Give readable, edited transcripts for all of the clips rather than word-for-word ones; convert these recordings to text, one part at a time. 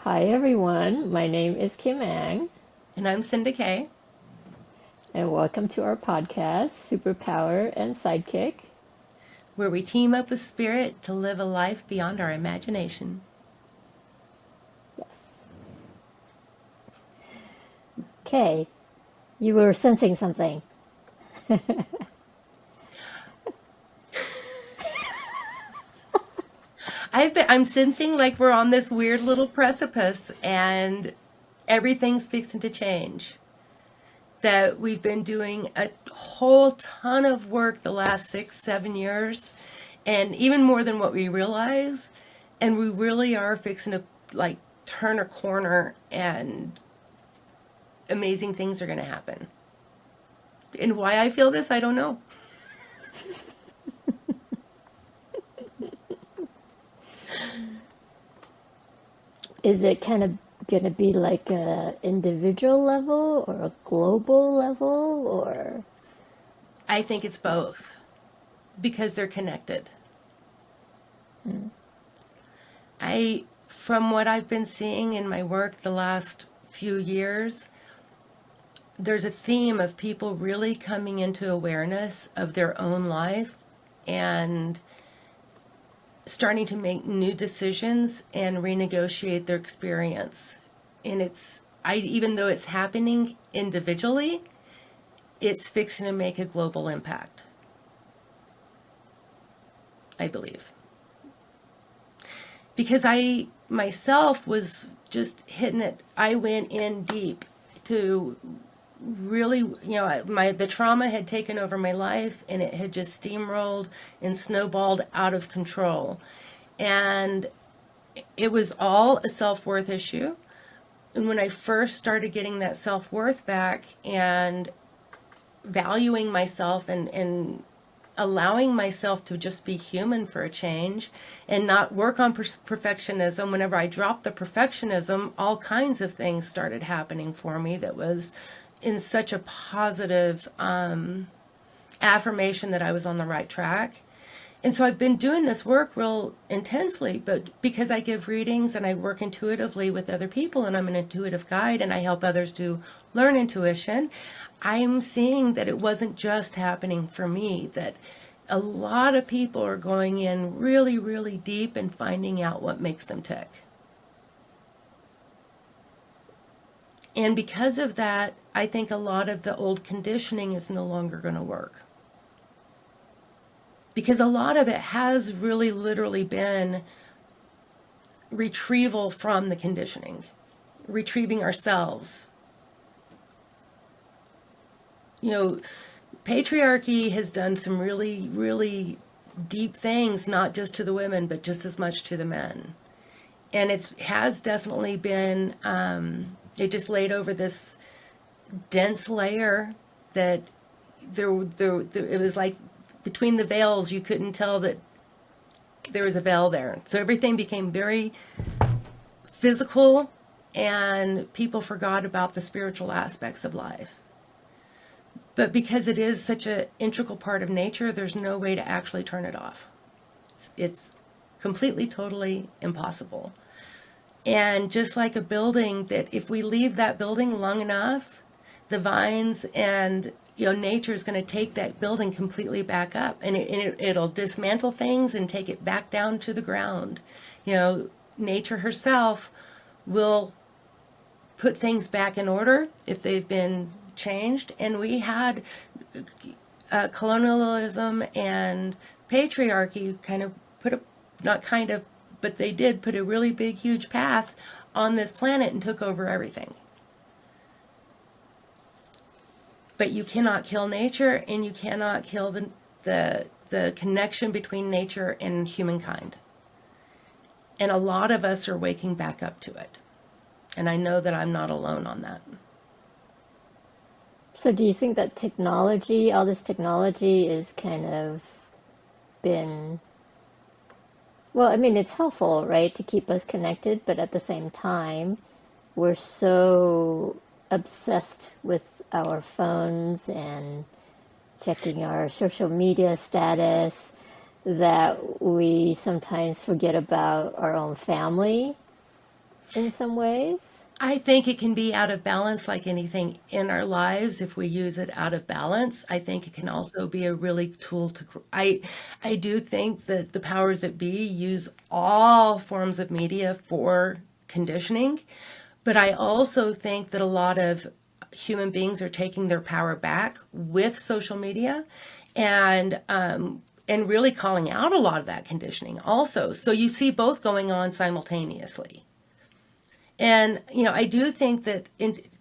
Hi everyone, my name is Kim Ang, And I'm Cinda Kay. and welcome to our podcast, Superpower and Sidekick. Where we team up with spirit to live a life beyond our imagination. Yes. Okay, you were sensing something. I'm sensing like we're on this weird little precipice and everything's fixing to change. That we've been doing a whole ton of work the last 6, 7 years, and even more than what we realize. And we really are fixing to like turn a corner, and amazing things are going to happen. And why I feel this, I don't know. Is it kind of going to be like a individual level or a global level or I think it's both because they're connected. From what I've been seeing in my work the last few years, there's a theme of people really coming into awareness of their own life and starting to make new decisions and renegotiate their experience. And even though it's happening individually, it's fixing to make a global impact, I believe. Because I myself was just hitting it. I went in deep to really, the trauma had taken over my life, and it had just steamrolled and snowballed out of control. And it was all a self-worth issue. And when I first started getting that self-worth back and valuing myself and allowing myself to just be human for a change and not work on perfectionism. Whenever I dropped the perfectionism, all kinds of things started happening for me that was in such a positive affirmation that I was on the right track. And so I've been doing this work real intensely, but because I give readings and I work intuitively with other people and I'm an intuitive guide and I help others to learn intuition, I'm seeing that it wasn't just happening for me, that a lot of people are going in really, really deep and finding out what makes them tick. And because of that, I think a lot of the old conditioning is no longer going to work. Because a lot of it has really literally been retrieval from the conditioning, retrieving ourselves. Patriarchy has done some really, really deep things, not just to the women, but just as much to the men. And it has definitely been, it just laid over this dense layer that it was like between the veils, you couldn't tell that there was a veil there. So everything became very physical, and people forgot about the spiritual aspects of life. But because it is such an integral part of nature, there's no way to actually turn it off. It's completely, totally impossible. And just like a building, that if we leave that building long enough, the vines and nature is going to take that building completely back up, and it'll dismantle things and take it back down to the ground. Nature herself will put things back in order if they've been changed. And we had colonialism and patriarchy kind of but they did put a really big, huge path on this planet and took over everything. But you cannot kill nature, and you cannot kill the connection between nature and humankind. And a lot of us are waking back up to it. And I know that I'm not alone on that. so do you think that technology, all this technology is kind of been, well, I mean, it's helpful, right, to keep us connected, but at the same time, we're so obsessed with our phones and checking our social media status that we sometimes forget about our own family. in some ways. I think it can be out of balance like anything in our lives if we use it out of balance. I think it can also be a really tool to I do think that the powers that be use all forms of media for conditioning, but I also think that a lot of human beings are taking their power back with social media and really calling out a lot of that conditioning also. So you see both going on simultaneously. And, I do think that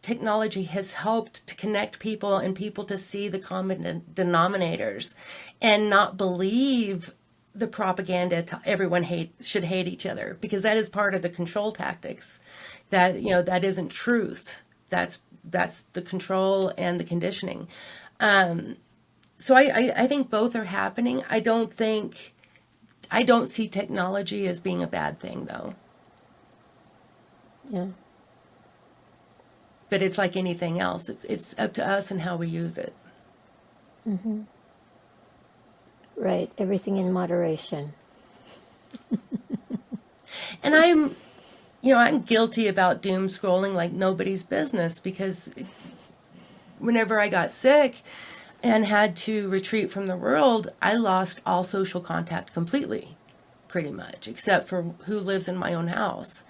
technology has helped to connect people and people to see the common denominators and not believe the propaganda to everyone should hate each other, because that is part of the control tactics. That, that isn't truth. That's the control and the conditioning. So I think both are happening. I don't see technology as being a bad thing, though. Yeah. But it's like anything else. It's up to us and how we use it. Right. Everything in moderation. And I'm guilty about doom scrolling like nobody's business, because whenever I got sick and had to retreat from the world, I lost all social contact completely, pretty much, except for who lives in my own house.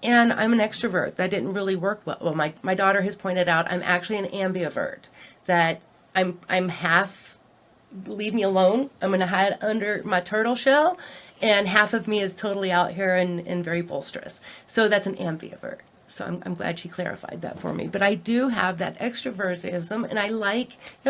And I'm an extrovert. That didn't really work well. Well, my daughter has pointed out I'm actually an ambivert, that I'm half leave me alone. I'm going to hide under my turtle shell, and half of me is totally out here and very boisterous. So that's an ambivert. So I'm glad she clarified that for me. But I do have that extrovertism, and I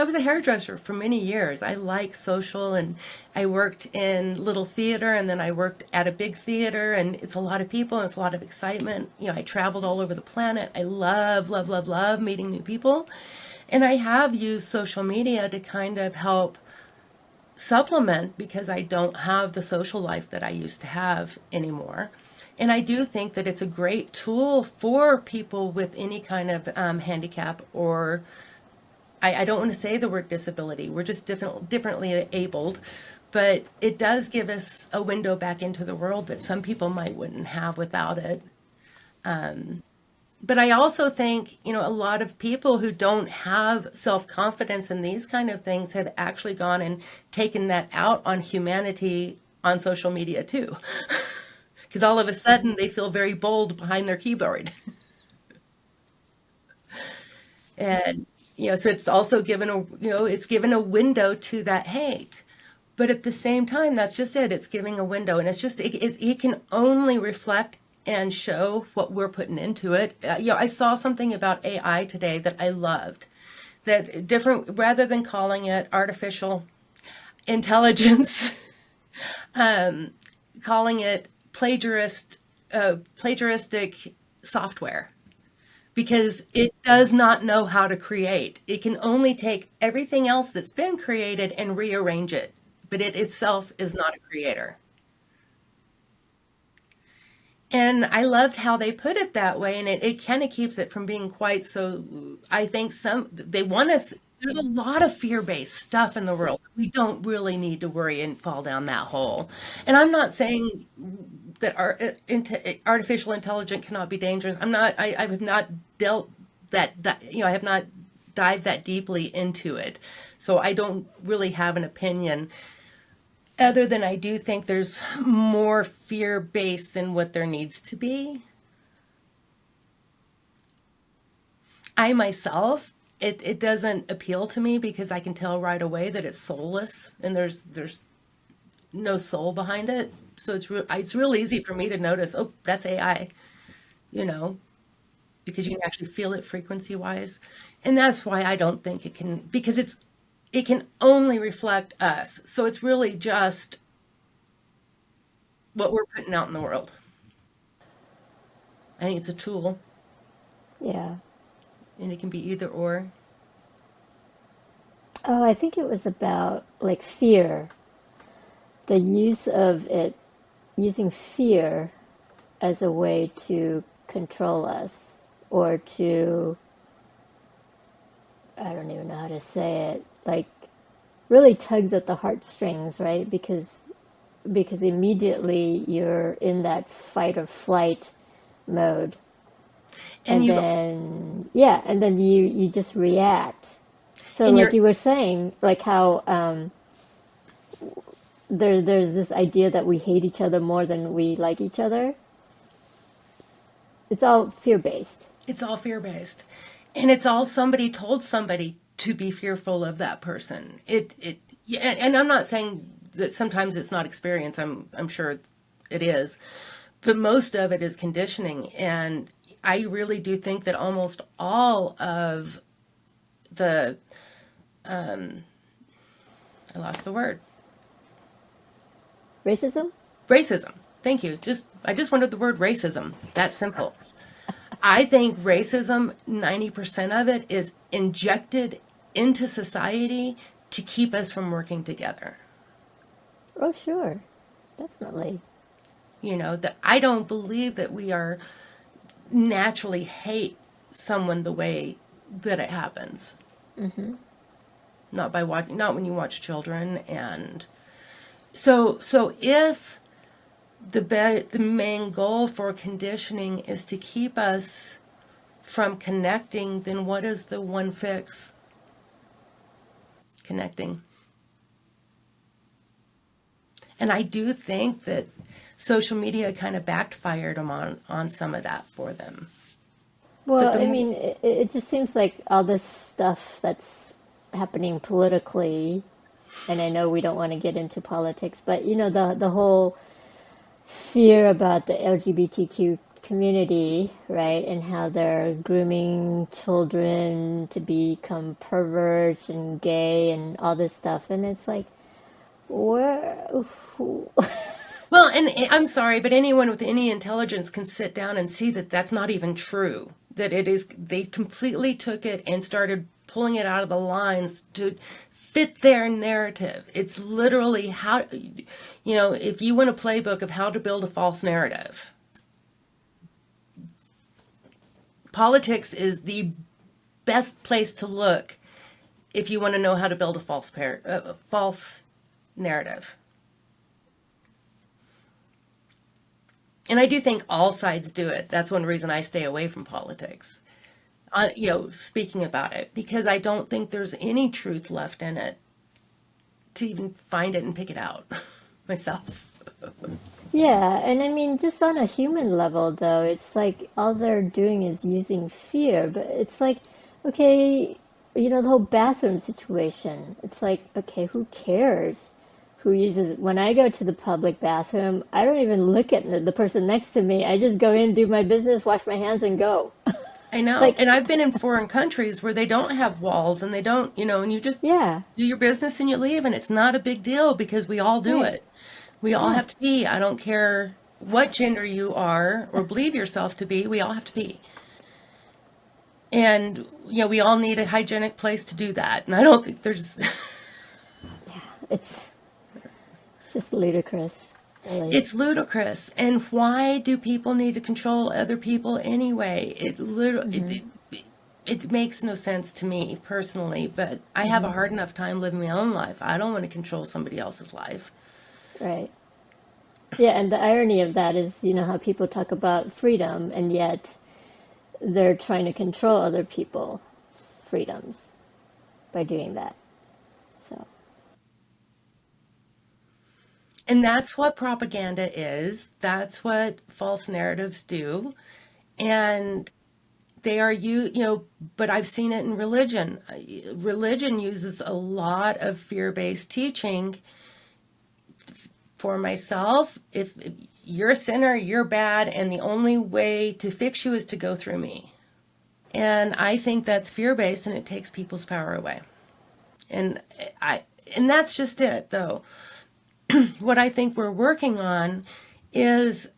was a hairdresser for many years. I like social, and I worked in little theater, and then I worked at a big theater, and it's a lot of people, and it's a lot of excitement. I traveled all over the planet. I love, love, love, love meeting new people. And I have used social media to kind of help supplement, because I don't have the social life that I used to have anymore. And I do think that it's a great tool for people with any kind of handicap, or I don't want to say the word disability. We're just differently abled, but it does give us a window back into the world that some people might wouldn't have without it. But I also think, a lot of people who don't have self-confidence in these kind of things have actually gone and taken that out on humanity on social media too. Because all of a sudden they feel very bold behind their keyboard. And, so it's also it's given a window to that hate. But at the same time, that's just it. It's giving a window, and it's just, it can only reflect and show what we're putting into it. I saw something about AI today that I loved. That rather than calling it artificial intelligence, calling it plagiaristic software, because it does not know how to create. It can only take everything else that's been created and rearrange it, but it itself is not a creator. And I loved how they put it that way, and it kind of keeps it from being quite so. I think they want us. There's a lot of fear-based stuff in the world. We don't really need to worry and fall down that hole. And I'm not saying that artificial intelligence cannot be dangerous. I have not dealt that. I have not dived that deeply into it, so I don't really have an opinion. Other than I do think there's more fear-based than what there needs to be. I myself, it doesn't appeal to me, because I can tell right away that it's soulless and there's no soul behind it. So it's real easy for me to notice, oh, that's AI, because you can actually feel it frequency-wise. And that's why I don't think it can, because it can only reflect us. So it's really just what we're putting out in the world. I think it's a tool, Yeah. and it can be either or. Oh, I think it was about like fear, the use of it, using fear as a way to control us, or to, I don't even know how to say it, like really tugs at the heartstrings, right? Because immediately you're in that fight or flight mode. And And you then, yeah, and then you just react. So and like you're you were saying, like how there's this idea that we hate each other more than we like each other. It's all fear-based. it's all fear-based. And it's all somebody told somebody to be fearful of that person. It yeah, and I'm not saying that sometimes it's not experience. I'm sure it is. But most of it is conditioning, and I really do think that almost all of the I lost the word. Racism? Racism. Thank you. I just wanted the word racism. That's simple. I think racism, 90% of it is injected into society to keep us from working together. Oh, sure. Definitely. You know, that I don't believe that we are naturally hate someone the way that it happens. Not by watching, not when you watch children. And so if the main goal for conditioning is to keep us from connecting, then what is the one fix? Connecting. And I do think that social media kind of backfired them on some of that for them. But Well, the I mean, it just seems like all this stuff that's happening politically, and I know we don't want to get into politics, but you know, the whole fear about the LGBTQ community, right? And how they're grooming children to become perverts and gay and all this stuff. And it's like, where, well, and I'm sorry, but anyone with any intelligence can sit down and see that that's not even true. That it is, they completely took it and started pulling it out of the lines to fit their narrative. It's literally how, you know, if you want a playbook of how to build a false narrative, politics is the best place to look if you want to know how to build a false narrative. And I do think all sides do it. That's one reason I stay away from politics. You know, speaking about it, because I don't think there's any truth left in it to even find it and pick it out myself. yeah, and I mean, just on a human level, though, it's like all they're doing is using fear. But it's like, okay, you know, the whole bathroom situation. It's like, okay, who cares who uses it? When I go to the public bathroom, I don't even look at the person next to me. I just go in, do my business, wash my hands, and go. I know. Like, And I've been in foreign countries where they don't have walls and they don't, you know, and you just yeah, do your business and you leave, and it's not a big deal because we all do right, it. We all yeah, have to pee. I don't care what gender you are or believe yourself to be, we all have to pee. And, you know, we all need a hygienic place to do that. And I don't think there's, yeah. It's just ludicrous, really. it's ludicrous. And why do people need to control other people anyway? It makes no sense to me personally, but I have a hard enough time living my own life. I don't want to control somebody else's life. Right. Yeah, and the irony of that is, you know, how people talk about freedom, and yet they're trying to control other people's freedoms by doing that. So, And that's what propaganda is. That's what false narratives do. And they are you know, but I've seen it in religion. Religion uses a lot of fear-based teaching for myself. If you're a sinner, you're bad, and the only way to fix you is to go through me. And I think that's fear-based, and it takes people's power away. And I and that's just it though. What I think we're working on is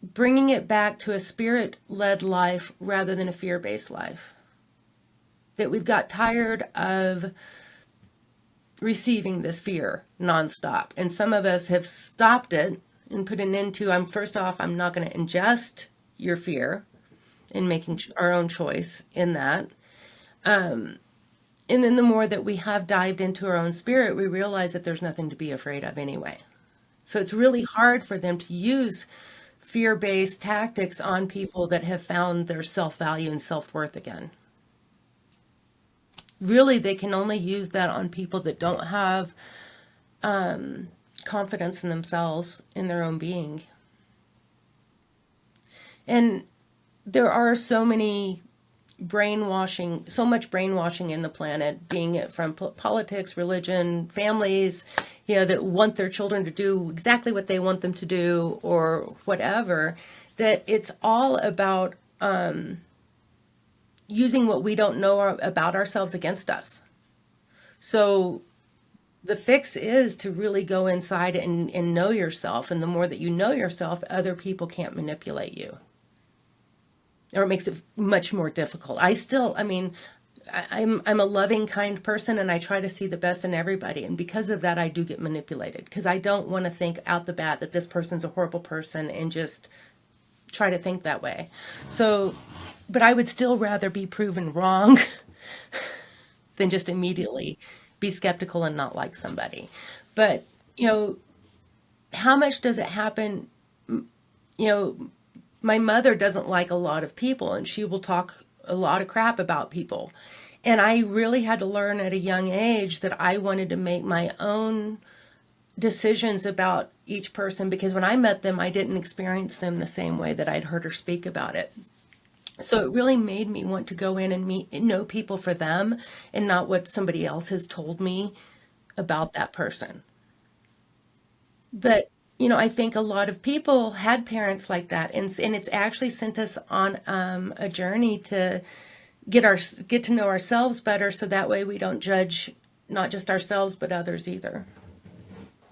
bringing it back to a spirit-led life rather than a fear-based life. That we've got tired of receiving this fear nonstop. And some of us have stopped it and put an end to, first off, I'm not going to ingest your fear and making our own choice in that. And then the more that we have dived into our own spirit, we realize that there's nothing to be afraid of anyway. So it's really hard for them to use fear-based tactics on people that have found their self-value and self-worth again. Really, they can only use that on people that don't have confidence in themselves, in their own being. And there are so much brainwashing in the planet, being it from politics, religion, families, that want their children to do exactly what they want them to do or whatever, that it's all about using what we don't know about ourselves against us. So the fix is to really go inside and know yourself. And the more that you know yourself, other people can't manipulate you. Or it makes it much more difficult. I'm a loving, kind person, and I try to see the best in everybody. And because of that, I do get manipulated, because I don't want to think out the bat that this person's a horrible person and just try to think that way. So, but I would still rather be proven wrong than just immediately be skeptical and not like somebody. But, how much does it happen? My mother doesn't like a lot of people, and she will talk a lot of crap about people. And I really had to learn at a young age that I wanted to make my own decisions about each person, because when I met them, I didn't experience them the same way that I'd heard her speak about it. So it really made me want to go in and know people for them and not what somebody else has told me about that person. But I think a lot of people had parents like that, and it's actually sent us on a journey to get to know ourselves better, so that way we don't judge not just ourselves but others either.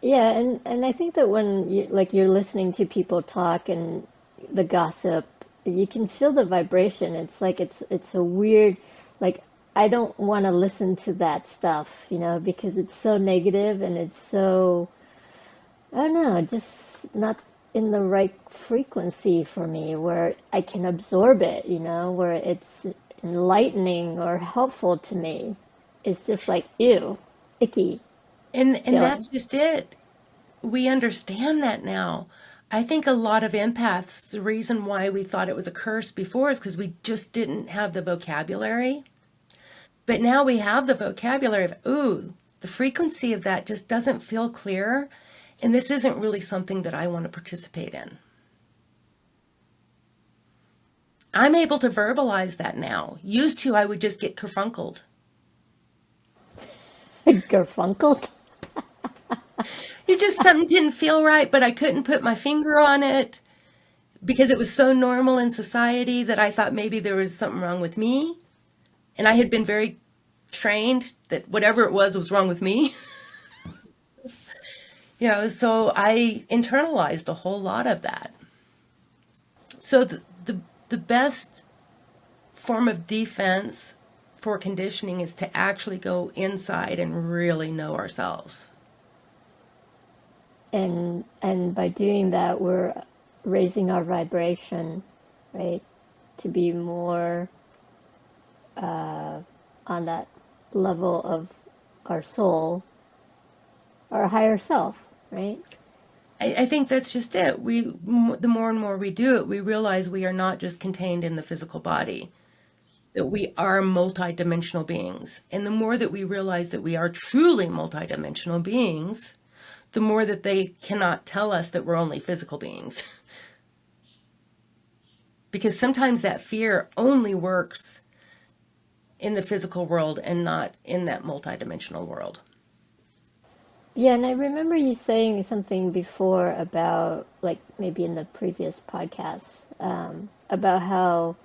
Yeah, and I think that when you're listening to people talk and the gossip, you can feel the vibration. It's like it's a weird, like, I don't want to listen to that stuff, because it's so negative and it's so, I don't know, just not in the right frequency for me where I can absorb it, where it's enlightening or helpful to me. It's just like, ew, icky And feeling. that's just it. We understand that now. I think a lot of empaths, the reason why we thought it was a curse before is because we just didn't have the vocabulary. But now we have the vocabulary of, ooh, the frequency of that just doesn't feel clear. And this isn't really something that I want to participate in. I'm able to verbalize that now. Used to, I would just get kerfunkled. Garfunkel. It just, something didn't feel right, but I couldn't put my finger on it because it was so normal in society that I thought maybe there was something wrong with me. And I had been very trained that whatever it was wrong with me. So I internalized a whole lot of that. So the best form of defense for conditioning is to actually go inside and really know ourselves. And by doing that, we're raising our vibration, right, to be more on that level of our soul, our higher self, right? I think that's just it. The more and more we do it, we realize we are not just contained in the physical body, that we are multidimensional beings. And the more that we realize that we are truly multidimensional beings, the more that they cannot tell us that we're only physical beings. Because sometimes that fear only works in the physical world and not in that multidimensional world. Yeah, and I remember you saying something before about, like, maybe in the previous podcast, about how,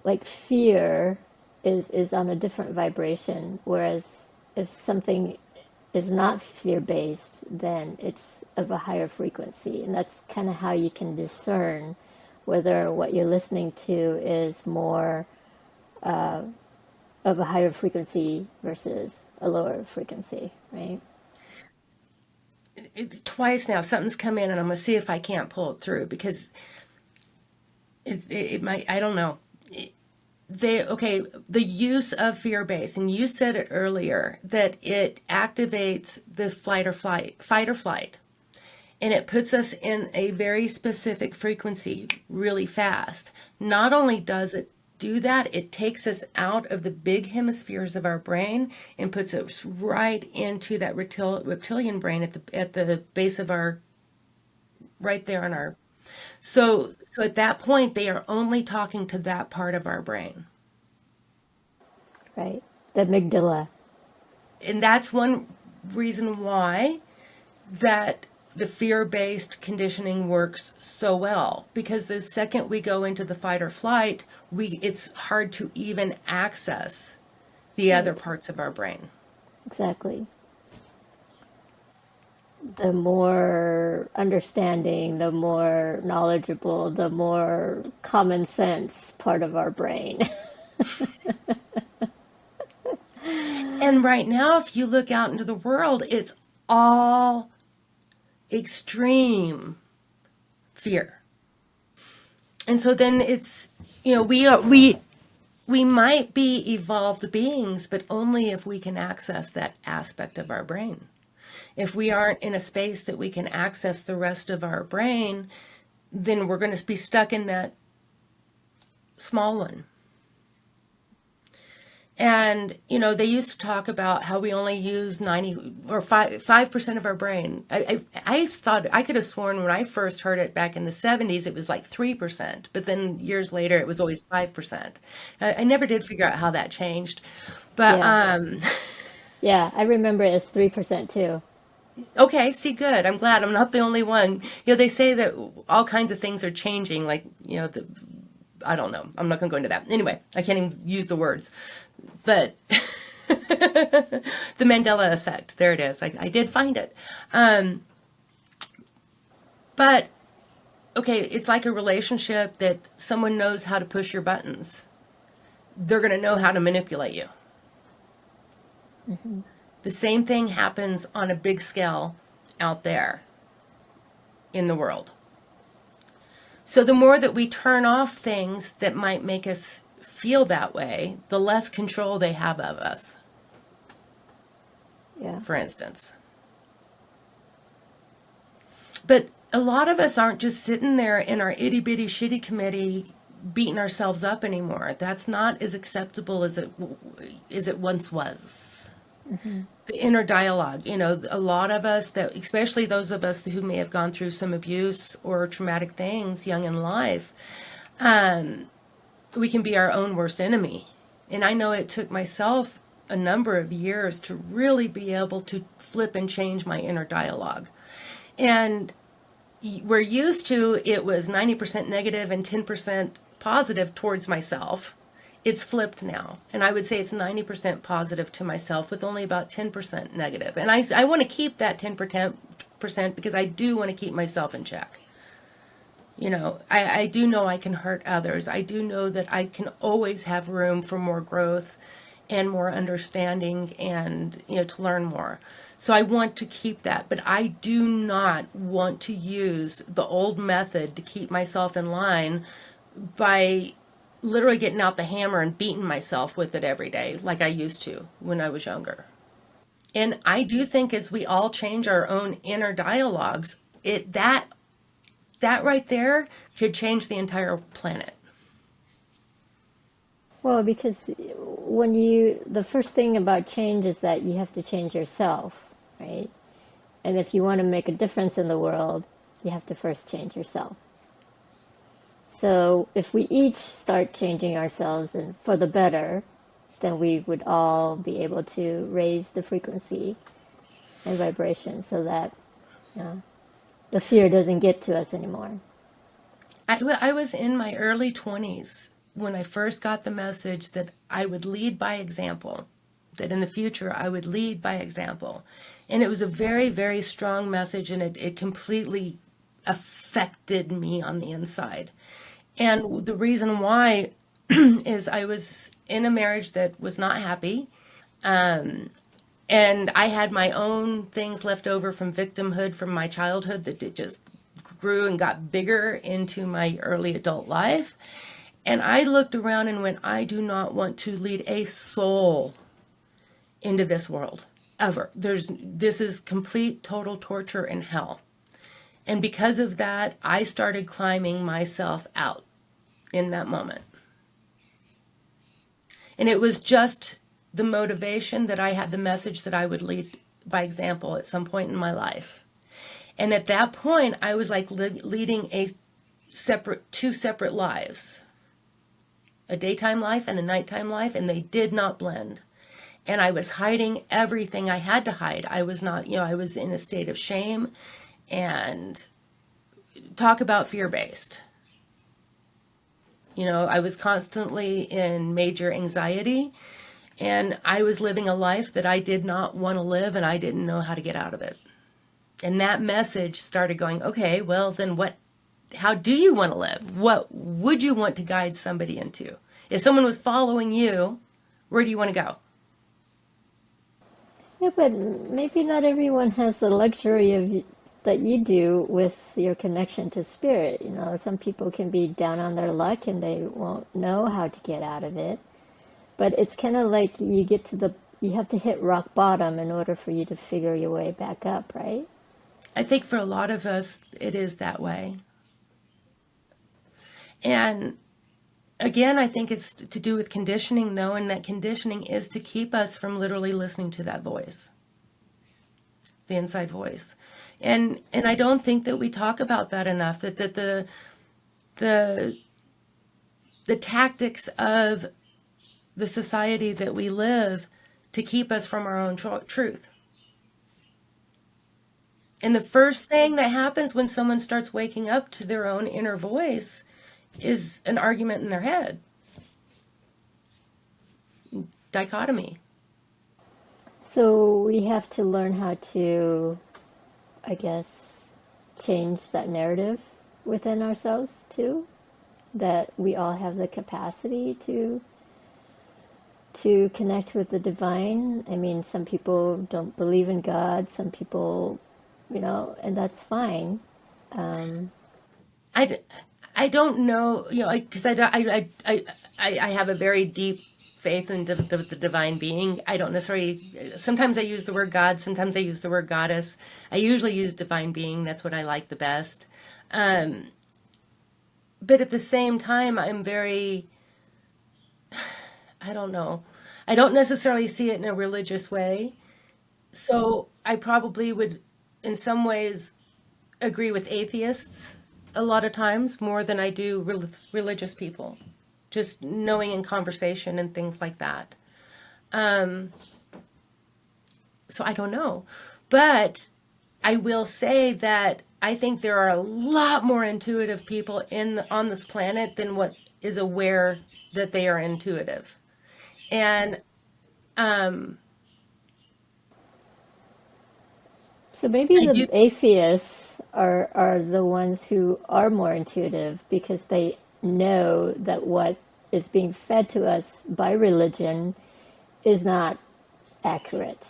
like, fear is on a different vibration, whereas if something is not fear-based, then it's of a higher frequency. And that's kind of how you can discern whether what you're listening to is more of a higher frequency versus a lower frequency, right? Twice now, something's come in, and I'm going to see if I can't pull it through, because it might, I don't know. The use of fear base, and you said it earlier, that it activates the fight or flight. and it puts us in a very specific frequency really fast. Not only does it do that, it takes us out of the big hemispheres of our brain and puts us right into that reptilian brain at the base of our, right there on our, so at that point they are only talking to that part of our brain. Right. The amygdala. And that's one reason why that the fear-based conditioning works so well, because the second we go into the fight or flight, it's hard to even access the other parts of our brain. Exactly. The more understanding, the more knowledgeable, the more common sense part of our brain. And right now, if you look out into the world, it's all extreme fear. And so then it's, we might be evolved beings, but only if we can access that aspect of our brain. If we aren't in a space that we can access the rest of our brain, then we're going to be stuck in that small one. And, they used to talk about how we only use 90 or 5% of our brain. I thought, I could have sworn when I first heard it back in the 70s, it was like 3%. But then years later, it was always 5%. I never did figure out how that changed. But, Yeah. Yeah, I remember it as 3% too. okay, see, good. I'm glad I'm not the only one. They say that all kinds of things are changing, like, I don't know. I'm not going to go into that. Anyway, I can't even use the words. But the Mandela effect, there it is. I did find it. But, okay, it's like a relationship that someone knows how to push your buttons. They're going to know how to manipulate you. Mm-hmm. The same thing happens on a big scale out there in the world. So the more that we turn off things that might make us feel that way, the less control they have of us. Yeah. For instance. But a lot of us aren't just sitting there in our itty bitty shitty committee beating ourselves up anymore. That's not as acceptable as it once was. Mm-hmm. The inner dialogue, a lot of us, that especially those of us who may have gone through some abuse or traumatic things young in life, we can be our own worst enemy. And I know it took myself a number of years to really be able to flip and change my inner dialogue. And we're used to, it was 90% negative and 10% positive towards myself. It's flipped now. And I would say it's 90% positive to myself with only about 10% negative. And I want to keep that 10% because I do want to keep myself in check. I do know I can hurt others. I do know that I can always have room for more growth and more understanding and, to learn more. So I want to keep that, but I do not want to use the old method to keep myself in line by literally getting out the hammer and beating myself with it every day like I used to when I was younger. And I do think as we all change our own inner dialogues, that right there could change the entire planet. Well, because the first thing about change is that you have to change yourself, right? And if you want to make a difference in the world, you have to first change yourself. So if we each start changing ourselves and for the better, then we would all be able to raise the frequency and vibration so that the fear doesn't get to us anymore. I was in my early 20s when I first got the message that I would lead by example, that in the future I would lead by example. And it was a very, very strong message, and it completely affected me on the inside. And the reason why is I was in a marriage that was not happy. And I had my own things left over from victimhood from my childhood that it just grew and got bigger into my early adult life. And I looked around and went, I do not want to lead a soul into this world ever. This is complete, total torture and hell. And because of that, I started climbing myself out in that moment. And it was just the motivation that I had, the message that I would lead by example at some point in my life. And at that point, I was like leading two separate lives, a daytime life and a nighttime life, and they did not blend. And I was hiding everything I had to hide. I was not, I was in a state of shame, and talk about fear-based. I was constantly in major anxiety, and I was living a life that I did not want to live, and I didn't know how to get out of it. And that message started going, okay, well, then how do you want to live? What would you want to guide somebody into? If someone was following you, where do you want to go? Yeah, but maybe not everyone has the luxury of that you do with your connection to spirit. Some people can be down on their luck and they won't know how to get out of it. But it's kind of like you have to hit rock bottom in order for you to figure your way back up, right? I think for a lot of us, it is that way. And again, I think it's to do with conditioning, though, and that conditioning is to keep us from literally listening to that voice, the inside voice. And I don't think that we talk about that enough, that the tactics of the society that we live to keep us from our own truth. And the first thing that happens when someone starts waking up to their own inner voice is an argument in their head. Dichotomy. So we have to learn how to, I guess, change that narrative within ourselves too, that we all have the capacity to connect with the divine. I mean, some people don't believe in God, some people, and that's fine. I don't know, because I have a very deep faith in the divine being. I don't necessarily, sometimes I use the word God, sometimes I use the word goddess. I usually use divine being. That's what I like the best. But at the same time, I'm very, I don't know. I don't necessarily see it in a religious way. So I probably would, in some ways, agree with atheists a lot of times more than I do religious people, just knowing in conversation and things like that. So I don't know. But I will say that I think there are a lot more intuitive people on this planet than what is aware that they are intuitive. And So maybe I the do. atheists are the ones who are more intuitive because they know that what is being fed to us by religion is not accurate.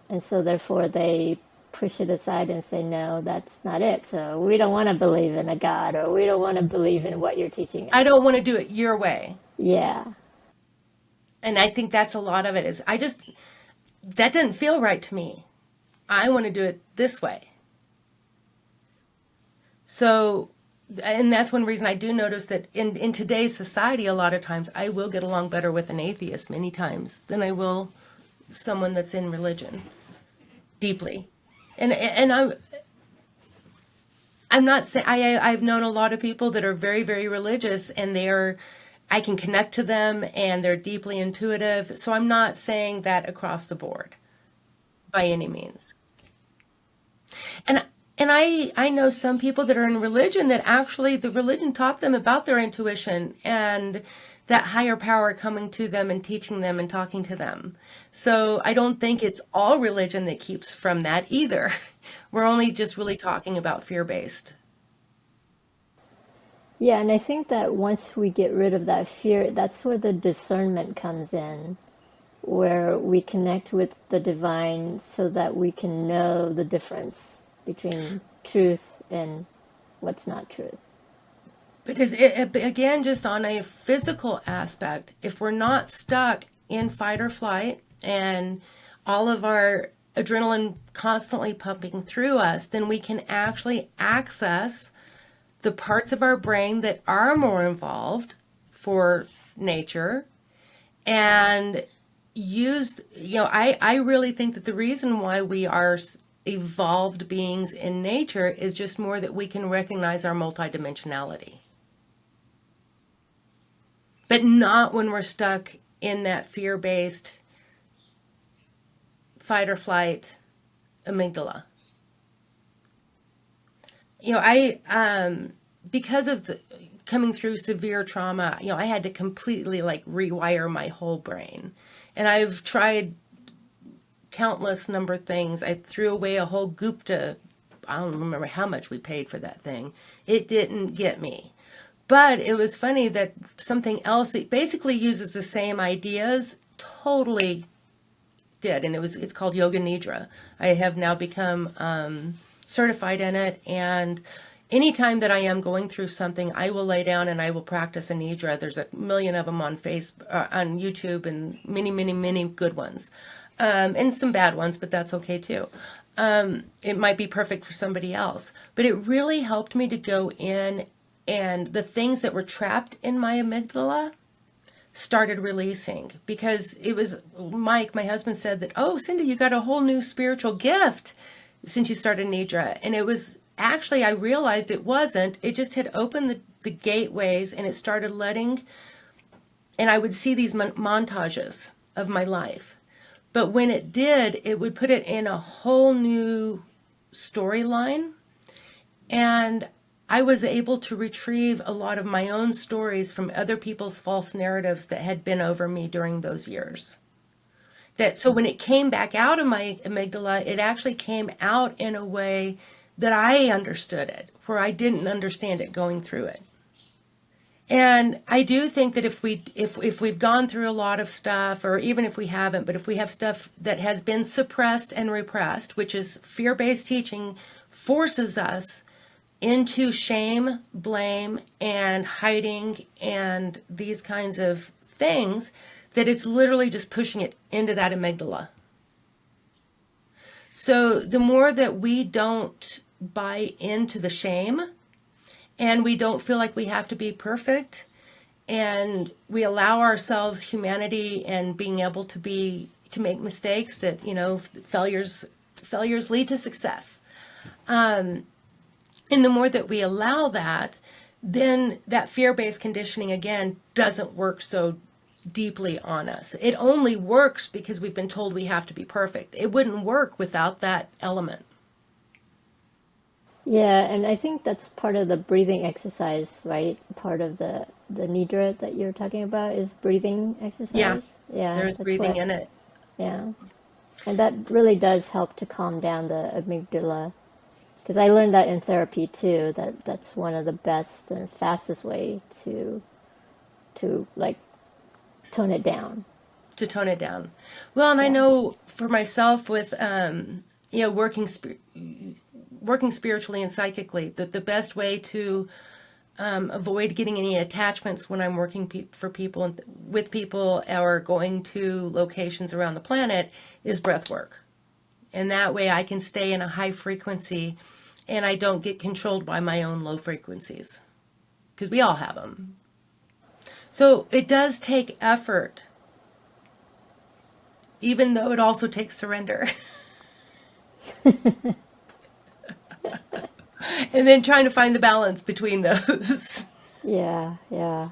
And so therefore they push it aside and say, no, that's not it. So we don't want to believe in a God, or we don't want to believe in what you're teaching I us. don't want to do it your way. Yeah. And I think that's a lot of it is that doesn't feel right to me. I want to do it this way. So, and that's one reason I do notice that in today's society, a lot of times I will get along better with an atheist many times than I will someone that's in religion deeply. And I'm not saying I've known a lot of people that are very, very religious, and I can connect to them and they're deeply intuitive. So I'm not saying that across the board by any means. And I know some people that are in religion that actually the religion taught them about their intuition and that higher power coming to them and teaching them and talking to them. So I don't think it's all religion that keeps from that either. We're only just really talking about fear-based. Yeah, and I think that once we get rid of that fear, that's where the discernment comes in, where we connect with the divine so that we can know the difference between truth and what's not truth. But again, just on a physical aspect, if we're not stuck in fight or flight and all of our adrenaline constantly pumping through us, then we can actually access the parts of our brain that are more involved for nature and I really think that the reason why we are evolved beings in nature is just more that we can recognize our multidimensionality, but not when we're stuck in that fear-based fight or flight amygdala. Because of coming through severe trauma, I had to completely like rewire my whole brain. And I've tried countless number of things. I threw away a whole Gupta. I don't remember how much we paid for that thing. It didn't get me. But it was funny that something else that basically uses the same ideas totally did. And it's called Yoga Nidra. I have now become certified in it. And anytime that I am going through something, I will lay down and I will practice a Nidra. There's a million of them on on YouTube, and many, many, many good ones. And some bad ones, but that's okay too. It might be perfect for somebody else. But it really helped me to go in, and the things that were trapped in my amygdala started releasing, because it was Mike, my husband, said that, oh, Cindy, you got a whole new spiritual gift since you started Nidra. And it was actually, I realized it wasn't. It just had opened the gateways, and it started letting, and I would see these montages of my life. But when it did, it would put it in a whole new storyline. And I was able to retrieve a lot of my own stories from other people's false narratives that had been over me during those years. So when it came back out of my amygdala, it actually came out in a way that I understood it, where I didn't understand it going through it. And I do think that if we've gone through a lot of stuff, or even if we haven't, but if we have stuff that has been suppressed and repressed, which is fear-based teaching, forces us into shame, blame, and hiding, and these kinds of things, that it's literally just pushing it into that amygdala. So the more that we don't buy into the shame, and we don't feel like we have to be perfect, and we allow ourselves humanity and being able to make mistakes, that, failures lead to success. And the more that we allow that, then that fear-based conditioning, again, doesn't work so deeply on us. It only works because we've been told we have to be perfect. It wouldn't work without that element. Yeah, and I think that's part of the breathing exercise, right? Part of the nidra that you're talking about is breathing Yeah, exercise. Yeah, there's that's breathing what, in it. yeah. And that really does help to calm down the amygdala. Because I learned that in therapy too, that that's one of the best and fastest way to like tone it down. To tone it down. Well, and I Yeah. know for myself with working spiritually and psychically, that the best way to avoid getting any attachments when I'm working for people and with people, or going to locations around the planet, is breath work. And that way I can stay in a high frequency, and I don't get controlled by my own low frequencies, because we all have them. So it does take effort, even though it also takes surrender. And then trying to find the balance between those. Yeah, yeah.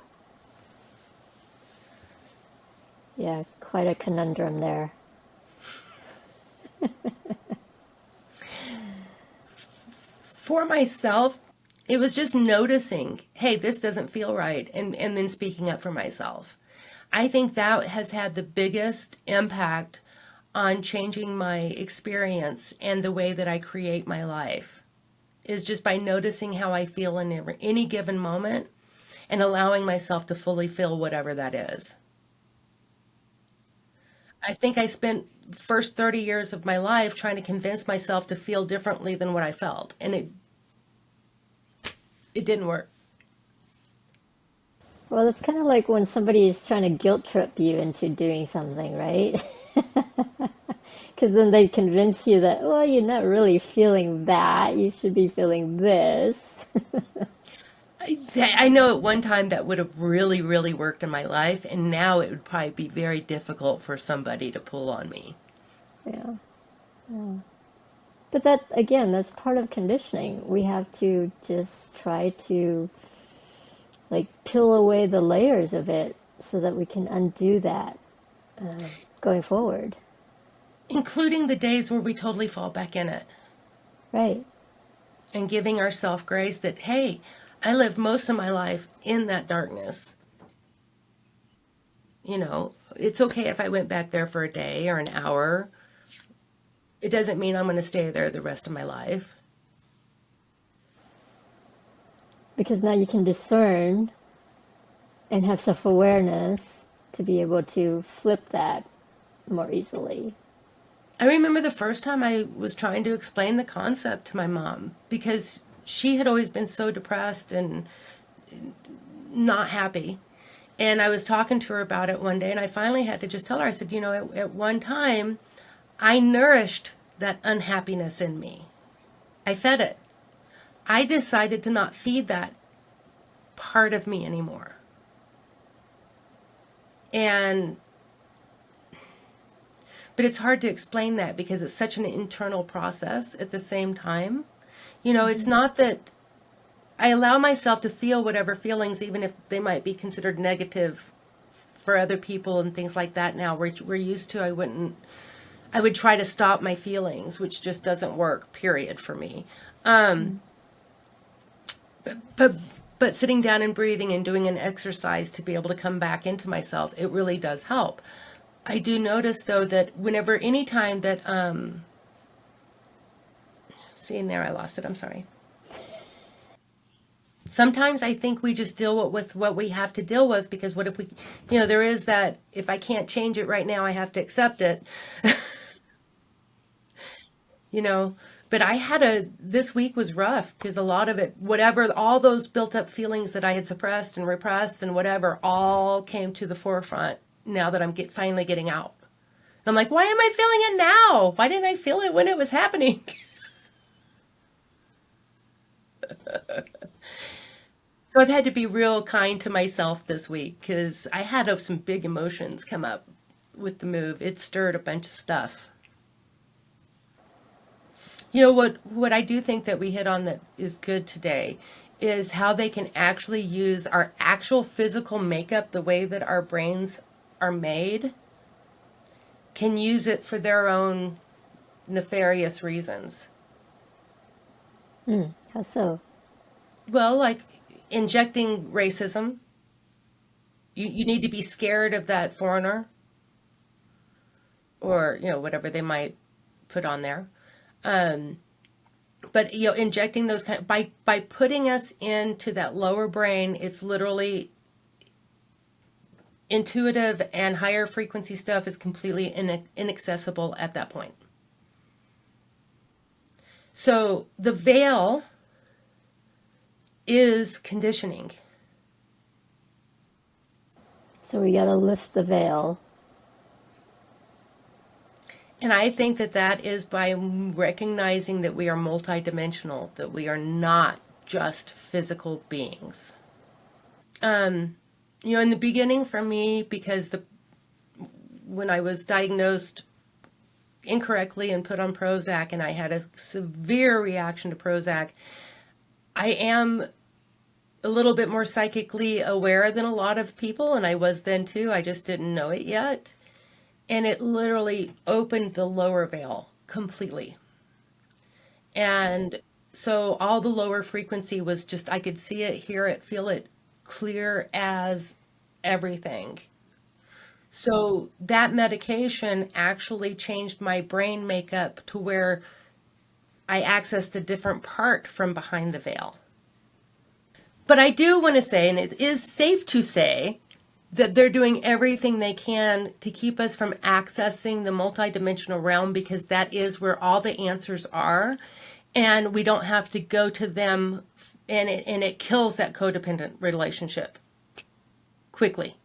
Yeah, quite a conundrum there. For myself, it was just noticing, hey, this doesn't feel right, and then speaking up for myself. I think that has had the biggest impact on changing my experience and the way that I create my life, is just by noticing how I feel in any given moment and allowing myself to fully feel whatever that is. I think I spent the first 30 years of my life trying to convince myself to feel differently than what I felt, and it didn't work. Well, it's kind of like when somebody is trying to guilt trip you into doing something, right? Because then they convince you that, well, you're not really feeling that. You should be feeling this. I know at one time that would have really, really worked in my life, and now it would probably be very difficult for somebody to pull on me. Yeah. Yeah. But that, again, that's part of conditioning. We have to just try to like peel away the layers of it so that we can undo that going forward. Including the days where we totally fall back in it. Right. And giving ourselves grace that, hey, I lived most of my life in that darkness. It's okay if I went back there for a day or an hour. It doesn't mean I'm going to stay there the rest of my life. Because now you can discern and have self awareness to be able to flip that more easily. I remember the first time I was trying to explain the concept to my mom because she had always been so depressed and not happy. And I was talking to her about it one day, and I finally had to just tell her, I said, at one time, I nourished that unhappiness in me. I fed it. I decided to not feed that part of me anymore. But it's hard to explain that because it's such an internal process at the same time. It's not that I allow myself to feel whatever feelings, even if they might be considered negative for other people and things like that now. We're used to, I would try to stop my feelings, which just doesn't work, period, for me. But sitting down and breathing and doing an exercise to be able to come back into myself, it really does help. I do notice, though, that anytime that, see, in there I lost it, I'm sorry. Sometimes I think we just deal with what we have to deal with, because what if there is that, if I can't change it right now, I have to accept it. But this week was rough because a lot of it, all those built up feelings that I had suppressed and repressed and whatever, all came to the forefront now that I'm finally getting out. I'm like, why am I feeling it now? Why didn't I feel it when it was happening? So I've had to be real kind to myself this week because I had some big emotions come up with the move. It stirred a bunch of stuff. What I do think that we hit on that is good today is how they can actually use our actual physical makeup, the way that our brains are made, can use it for their own nefarious reasons. How so? Well, like injecting racism. You need to be scared of that foreigner or, whatever they might put on there. But injecting those by putting us into that lower brain, it's literally intuitive, and higher frequency stuff is completely inaccessible at that point. So the veil is conditioning. So we got to lift the veil. And I think that is by recognizing that we are multidimensional, that we are not just physical beings. In the beginning for me, because when I was diagnosed incorrectly and put on Prozac, and I had a severe reaction to Prozac, I am a little bit more psychically aware than a lot of people, and I was then too. I just didn't know it yet. And it literally opened the lower veil completely. And so all the lower frequency was just, I could see it, hear it, feel it clear as everything. So that medication actually changed my brain makeup to where I accessed a different part from behind the veil. But I do want to say, and it is safe to say, that they're doing everything they can to keep us from accessing the multidimensional realm, because that is where all the answers are, and we don't have to go to them, and it kills that codependent relationship quickly.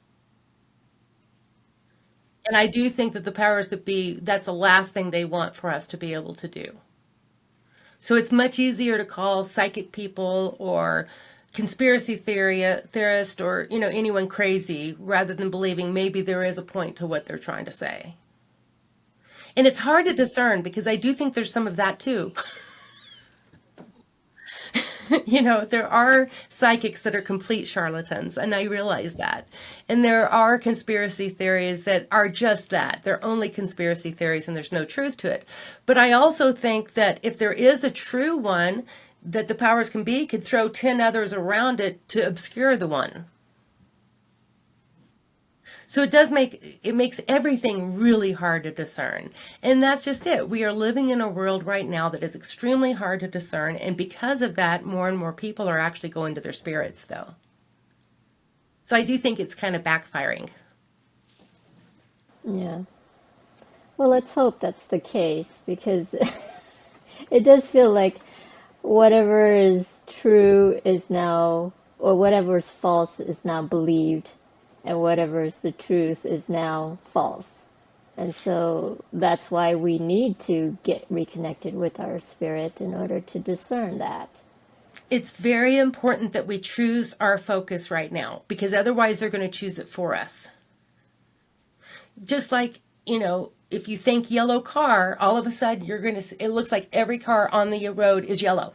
And I do think that the powers that be, that's the last thing they want for us to be able to do. So it's much easier to call psychic people or conspiracy theorist or, anyone crazy rather than believing maybe there is a point to what they're trying to say. And it's hard to discern because I do think there's some of that too. There are psychics that are complete charlatans, and I realize that. And there are conspiracy theories that are just that. They're only conspiracy theories and there's no truth to it. But I also think that if there is a true one, that the powers can be could throw 10 others around it to obscure the one. So it makes everything really hard to discern. And that's just it. We are living in a world right now that is extremely hard to discern. And because of that, more and more people are actually going to their spirits, though. So I do think it's kind of backfiring. Yeah. Well, let's hope that's the case because it does feel like whatever is true is now, or whatever is false is now believed, and whatever is the truth is now false. And so that's why we need to get reconnected with our spirit in order to discern that. It's very important that we choose our focus right now because otherwise they're going to choose it for us. Just like, if you think yellow car, all of a sudden it looks like every car on the road is yellow.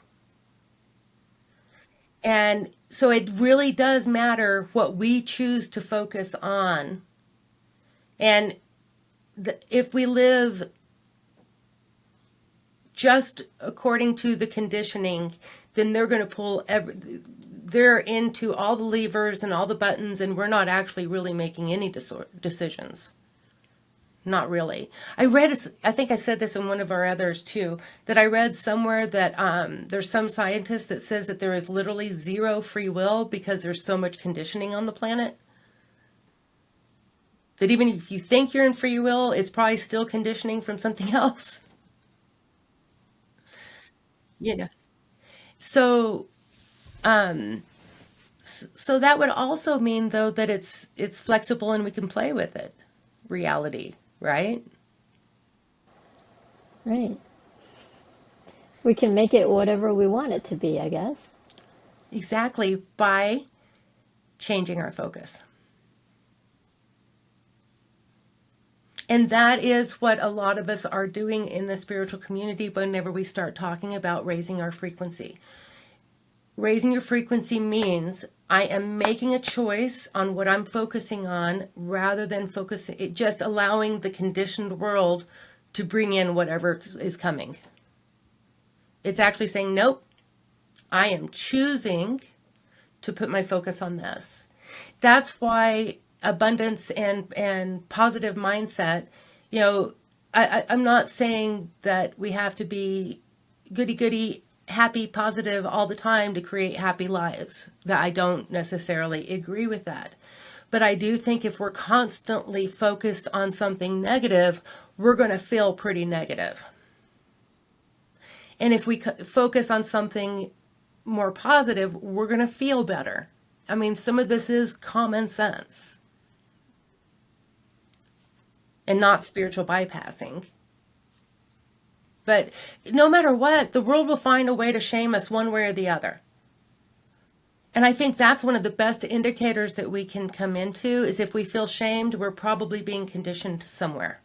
And so it really does matter what we choose to focus on. And if we live just according to the conditioning, then they're going to they're into all the levers and all the buttons, and we're not actually really making any decisions. Not really. I think I said this in one of our others too, that I read somewhere that there's some scientist that says that there is literally zero free will because there's so much conditioning on the planet. That even if you think you're in free will, it's probably still conditioning from something else. You know. So, so that would also mean though that it's flexible and we can play with it. Reality, right? Right. We can make it whatever we want it to be, I guess. Exactly, by changing our focus. And that is what a lot of us are doing in the spiritual community whenever we start talking about raising our frequency. Raising your frequency means I am making a choice on what I'm focusing on rather than just allowing the conditioned world to bring in whatever is coming. It's actually saying, nope, I am choosing to put my focus on this. That's why abundance and positive mindset, I'm not saying that we have to be goody-goody, happy, positive all the time to create happy lives. That I don't necessarily agree with that. But I do think if we're constantly focused on something negative, we're going to feel pretty negative. And if we focus on something more positive, we're going to feel better. I mean, some of this is common sense and not spiritual bypassing. But no matter what, the world will find a way to shame us one way or the other. And I think that's one of the best indicators that we can come into is if we feel shamed, we're probably being conditioned somewhere.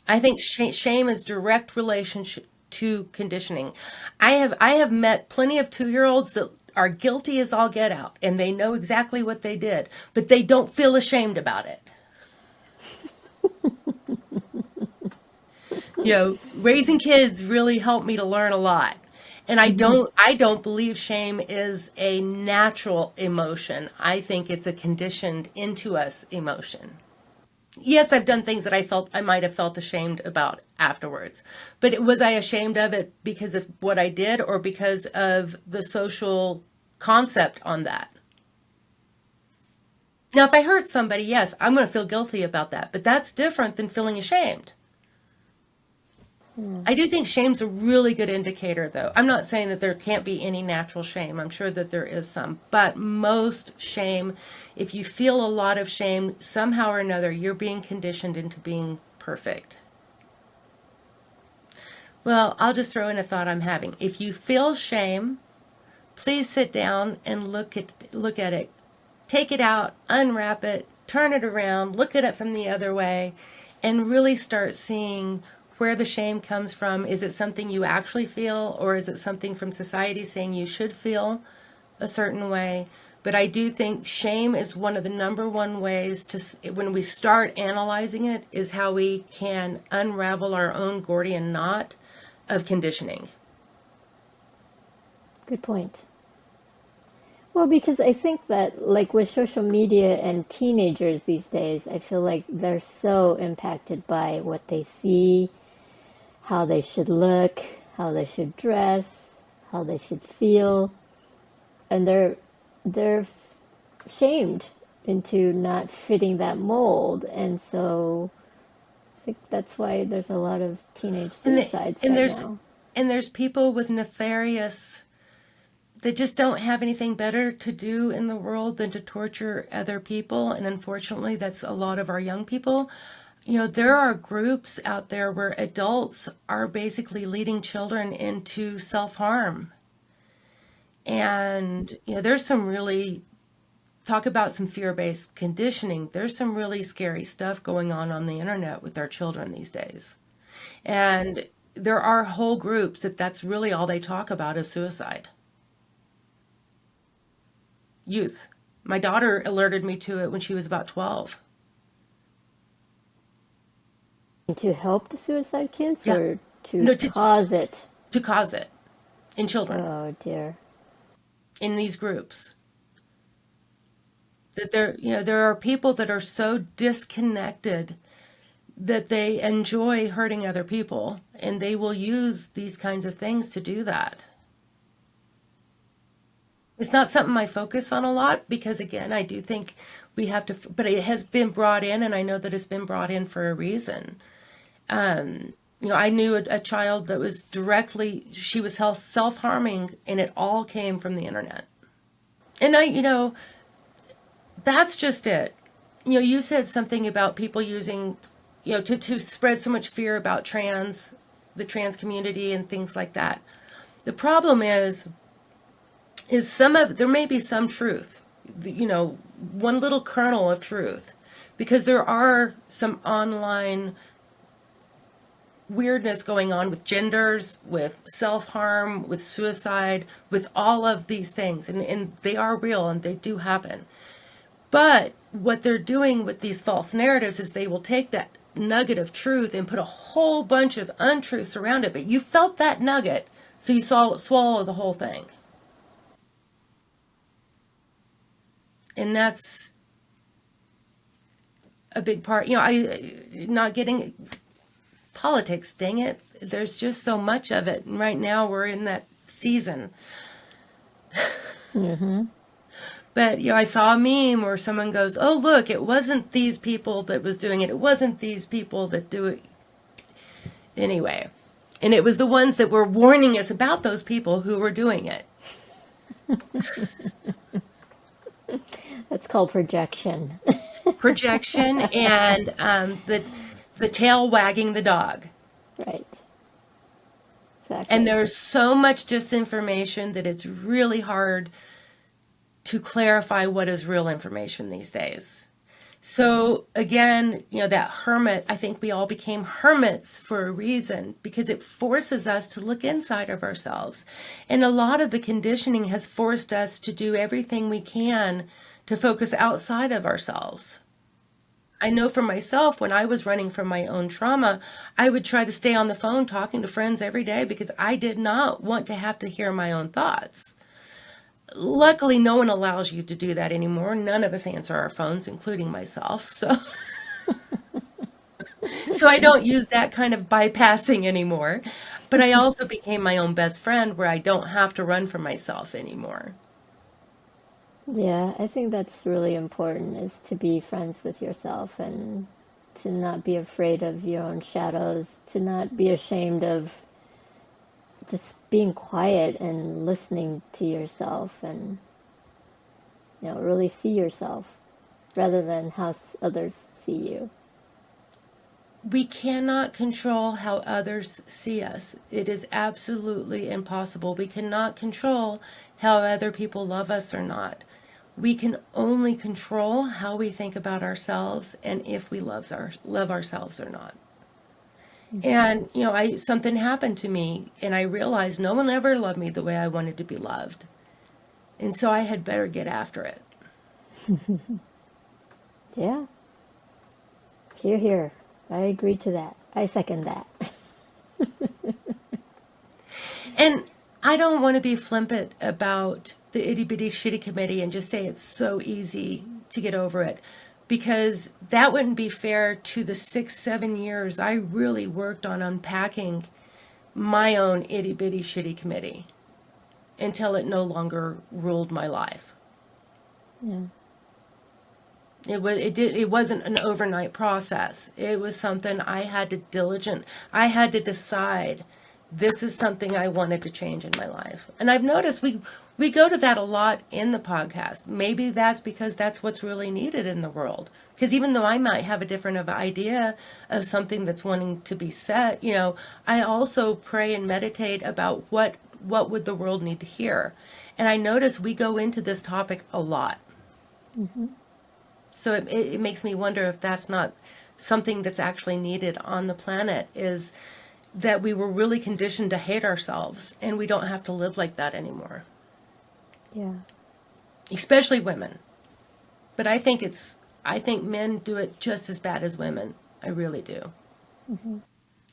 I think shame is direct relationship to conditioning. I have met plenty of 2-year-olds that are guilty as all get out, and they know exactly what they did, but they don't feel ashamed about it. Raising kids really helped me to learn a lot. And I don't believe shame is a natural emotion. I think it's a conditioned into us emotion. Yes, I've done things that I might have felt ashamed about afterwards. But was I ashamed of it because of what I did or because of the social concept on that? Now, if I hurt somebody, yes, I'm going to feel guilty about that. But that's different than feeling ashamed. I do think shame's a really good indicator, though. I'm not saying that there can't be any natural shame. I'm sure that there is some. But most shame, if you feel a lot of shame, somehow or another, you're being conditioned into being perfect. Well, I'll just throw in a thought I'm having. If you feel shame, please sit down and look at it. Take it out, unwrap it, turn it around, look at it from the other way, and really start seeing where the shame comes from. Is it something you actually feel, or is it something from society saying you should feel a certain way? But I do think shame is one of the number one ways when we start analyzing it, is how we can unravel our own Gordian knot of conditioning. Good point. Well, because I think that, like with social media and teenagers these days, I feel like they're so impacted by what they see, how they should look, how they should dress, how they should feel, and they're shamed into not fitting that mold, and so I think that's why there's a lot of teenage And, suicides and right there's now. and there's people with nefarious, they just don't have anything better to do in the world than to torture other people. And unfortunately, that's a lot of our young people. There are groups out there where adults are basically leading children into self-harm. And, there's some really, talk about some fear-based conditioning. There's some really scary stuff going on the internet with our children these days. And there are whole groups that's really all they talk about is suicide. Youth. My daughter alerted me to it when she was about 12. To help the suicide kids Yeah. or to No, cause it? to cause it in children, Oh dear. in these groups. That there are people that are so disconnected that they enjoy hurting other people, and they will use these kinds of things to do that. It's not something I focus on a lot because, again, I do think we have to, but it has been brought in, and I know that it's been brought in for a reason. I knew a child that was she was self-harming, and it all came from the internet. And that's just it. You said something about people using, to spread so much fear about the trans community and things like that. The problem is there may be some truth, one little kernel of truth, because there are some online weirdness going on with genders, with self-harm, with suicide, with all of these things. And they are real and they do happen. But what they're doing with these false narratives is they will take that nugget of truth and put a whole bunch of untruths around it. But you felt that nugget, so you swallow the whole thing. And that's a big part. Not getting politics, dang it. There's just so much of it. And right now we're in that season. Mm-hmm. But, I saw a meme where someone goes, oh, look, it wasn't these people that was doing it. It wasn't these people that do it. Anyway. And it was the ones that were warning us about those people who were doing it. That's called projection. Projection and the tail wagging the dog. Right. Exactly. And there's so much disinformation that it's really hard to clarify what is real information these days. So again, that hermit, I think we all became hermits for a reason, because it forces us to look inside of ourselves. And a lot of the conditioning has forced us to do everything we can to focus outside of ourselves. I know for myself, when I was running from my own trauma, I would try to stay on the phone talking to friends every day because I did not want to have to hear my own thoughts. Luckily, no one allows you to do that anymore. None of us answer our phones, including myself. So I don't use that kind of bypassing anymore. But I also became my own best friend where I don't have to run from myself anymore. Yeah, I think that's really important, is to be friends with yourself and to not be afraid of your own shadows, to not be ashamed of just being quiet and listening to yourself and, really see yourself rather than how others see you. We cannot control how others see us. It is absolutely impossible. We cannot control how other people love us or not. We can only control how we think about ourselves and if we love ourselves or not. And something happened to me, and I realized no one ever loved me the way I wanted to be loved, and so I had better get after it. Yeah. Here, here. I agree to that. I second that. And I don't want to be flippant about the itty bitty shitty committee and just say it's so easy to get over it, because that wouldn't be fair to the 6-7 years I really worked on unpacking my own itty bitty shitty committee until it no longer ruled my life. Yeah. It wasn't an overnight process. It was something I had to decide this is something I wanted to change in my life. And I've noticed we go to that a lot in the podcast. Maybe that's because that's what's really needed in the world. Because even though I might have a different idea of something that's wanting to be said, I also pray and meditate about what would the world need to hear. And I notice we go into this topic a lot. Mm-hmm. So it makes me wonder if that's not something that's actually needed on the planet, is that we were really conditioned to hate ourselves, and we don't have to live like that anymore. Yeah. Especially women. But I think men do it just as bad as women. I really do. Mm-hmm.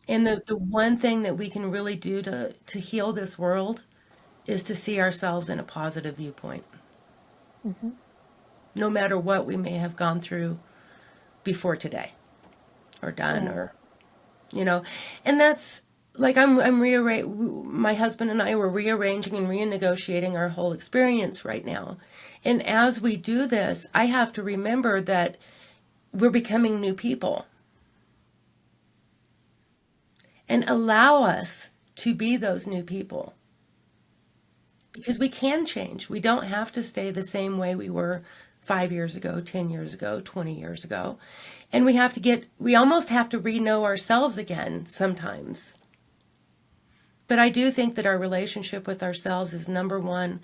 And the one thing that we can really do to heal this world is to see ourselves in a positive viewpoint. Mm-hmm. No matter what we may have gone through before today or done, or, and that's like, my husband and I were rearranging and renegotiating our whole experience right now. And as we do this, I have to remember that we're becoming new people, and allow us to be those new people, because we can change. We don't have to stay the same way we were 5 years ago, 10 years ago, 20 years ago. And we almost have to re-know ourselves again sometimes. But I do think that our relationship with ourselves is number one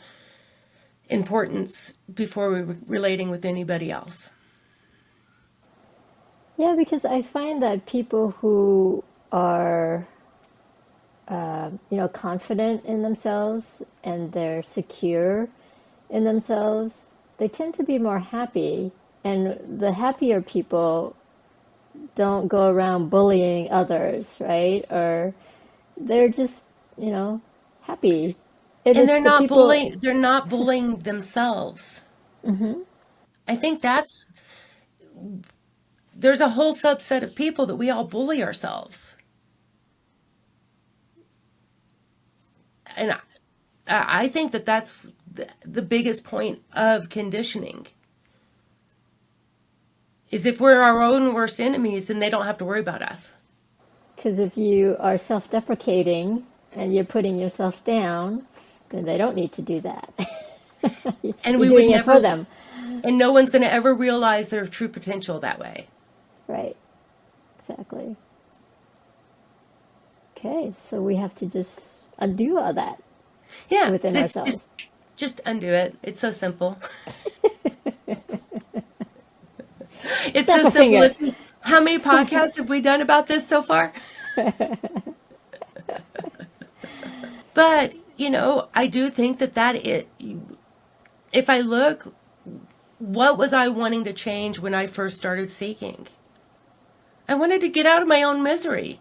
importance before we're relating with anybody else. Yeah, because I find that people who are, confident in themselves and they're secure in themselves, they tend to be more happy. And the happier people don't go around bullying others, right? Or they're just, happy. It And is the people. they're not bullying themselves. Mm-hmm. I think there's a whole subset of people that we all bully ourselves. And I think that that's the biggest point of conditioning. Is if we're our own worst enemies, then they don't have to worry about us. Because if you are self-deprecating and you're putting yourself down, then they don't need to do that. And You're we would doing it for never, them. and no one's going to ever realize their true potential that way. Right. Exactly. Okay, so we have to just undo all that Yeah, within it's ourselves. just undo it. It's so simple. It's Snap so a simple. finger. How many podcasts have we done about this so far? But, I do think if I look, what was I wanting to change when I first started seeking? I wanted to get out of my own misery.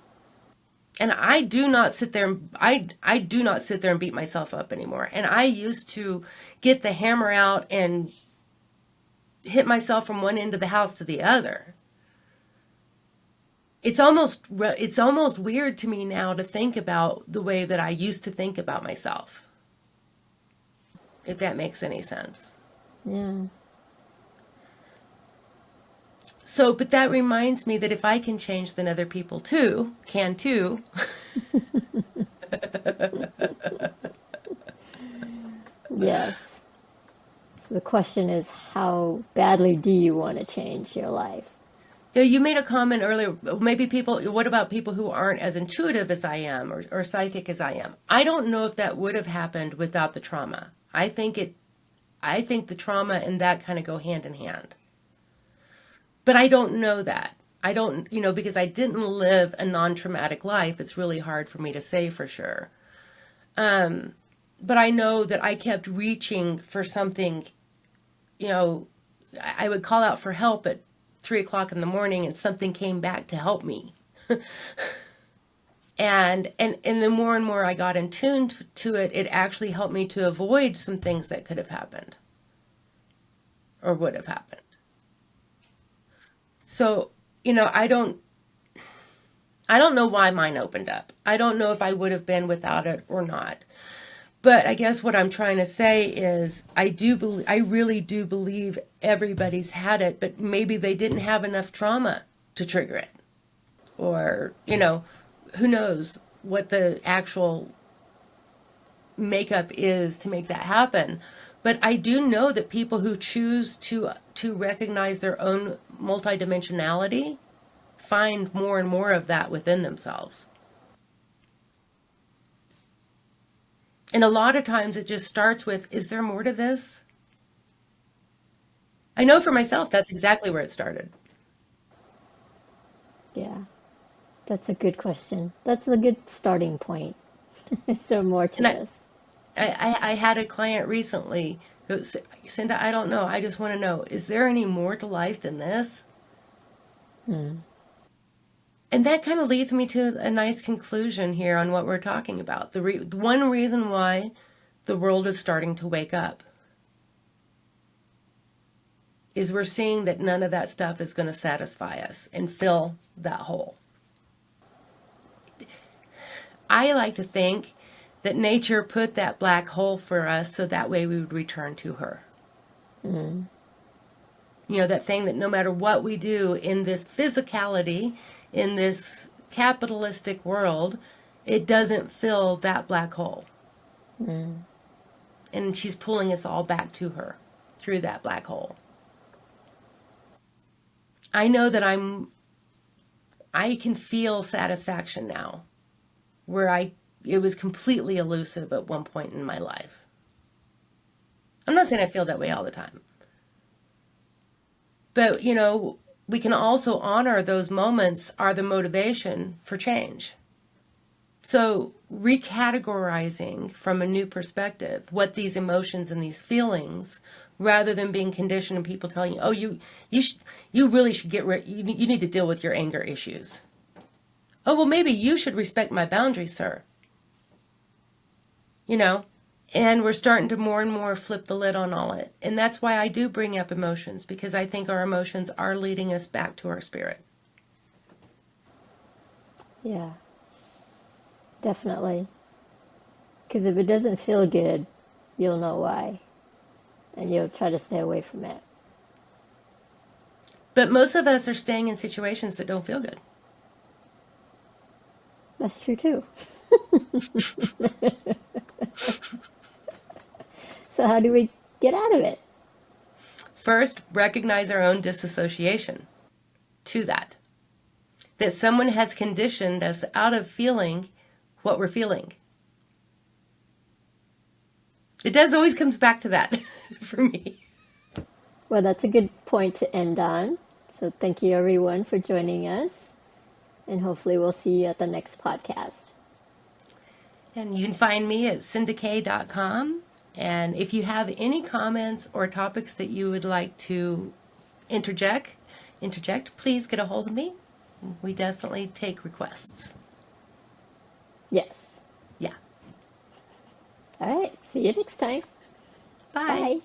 And I do not sit there and I do not sit there and beat myself up anymore. And I used to get the hammer out and hit myself from one end of the house to the other. It's almost weird to me now to think about the way that I used to think about myself. If that makes any sense. Yeah. So, but that reminds me that if I can change, then other people too can too. Yes. So the question is, how badly do you want to change your life? Yeah, you made a comment earlier. Maybe people, what about people who aren't as intuitive as I am or psychic as I am? I don't know if that would have happened without the trauma. I think the trauma and that kind of go hand in hand. But I don't know that. I don't, because I didn't live a non-traumatic life, it's really hard for me to say for sure. But I know that I kept reaching for something, you know, I would call out for help at 3 o'clock in the morning and something came back to help me. And the more and more I got in tune to it, it actually helped me to avoid some things that could have happened or would have happened. So, I don't know why mine opened up. I don't know if I would have been without it or not. But I guess what I'm trying to say is I really do believe everybody's had it, but maybe they didn't have enough trauma to trigger it. Or, who knows what the actual makeup is to make that happen. But I do know that people who choose to recognize their own multidimensionality find more and more of that within themselves. And a lot of times it just starts with, is there more to this? I know for myself, that's exactly where it started. Yeah, that's a good question. That's a good starting point. Is there more to And this? I had a client recently who said, Cinda, I don't know. I just want to know, is there any more to life than this? And that kind of leads me to a nice conclusion here on what we're talking about. The one reason why the world is starting to wake up is we're seeing that none of that stuff is going to satisfy us and fill that hole. I like to think that nature put that black hole for us so that way we would return to her. That thing that no matter what we do in this physicality, in this capitalistic world, it doesn't fill that black hole. And she's pulling us all back to her through that black hole. I know that I can feel satisfaction now where it was completely elusive at one point in my life. I'm not saying I feel that way all the time. But, we can also honor those moments are the motivation for change. So recategorizing from a new perspective what these emotions and these feelings, rather than being conditioned and people telling you, oh, you really should you need to deal with your anger issues. Oh, well, maybe you should respect my boundaries, sir. And we're starting to more and more flip the lid on all it. And that's why I do bring up emotions, because I think our emotions are leading us back to our spirit. Yeah, definitely. Because if it doesn't feel good, you'll know why. And you'll try to stay away from it. But most of us are staying in situations that don't feel good. That's true too. So how do we get out of it? First, recognize our own disassociation to that. That someone has conditioned us out of feeling what we're feeling. It does always comes back to that for me. Well, that's a good point to end on. So thank you everyone for joining us. And hopefully we'll see you at the next podcast. And you can find me at syndicate.com. And if you have any comments or topics that you would like to interject, please get a hold of me. We definitely take requests. Yes. Yeah. All right. See you next time. Bye. Bye.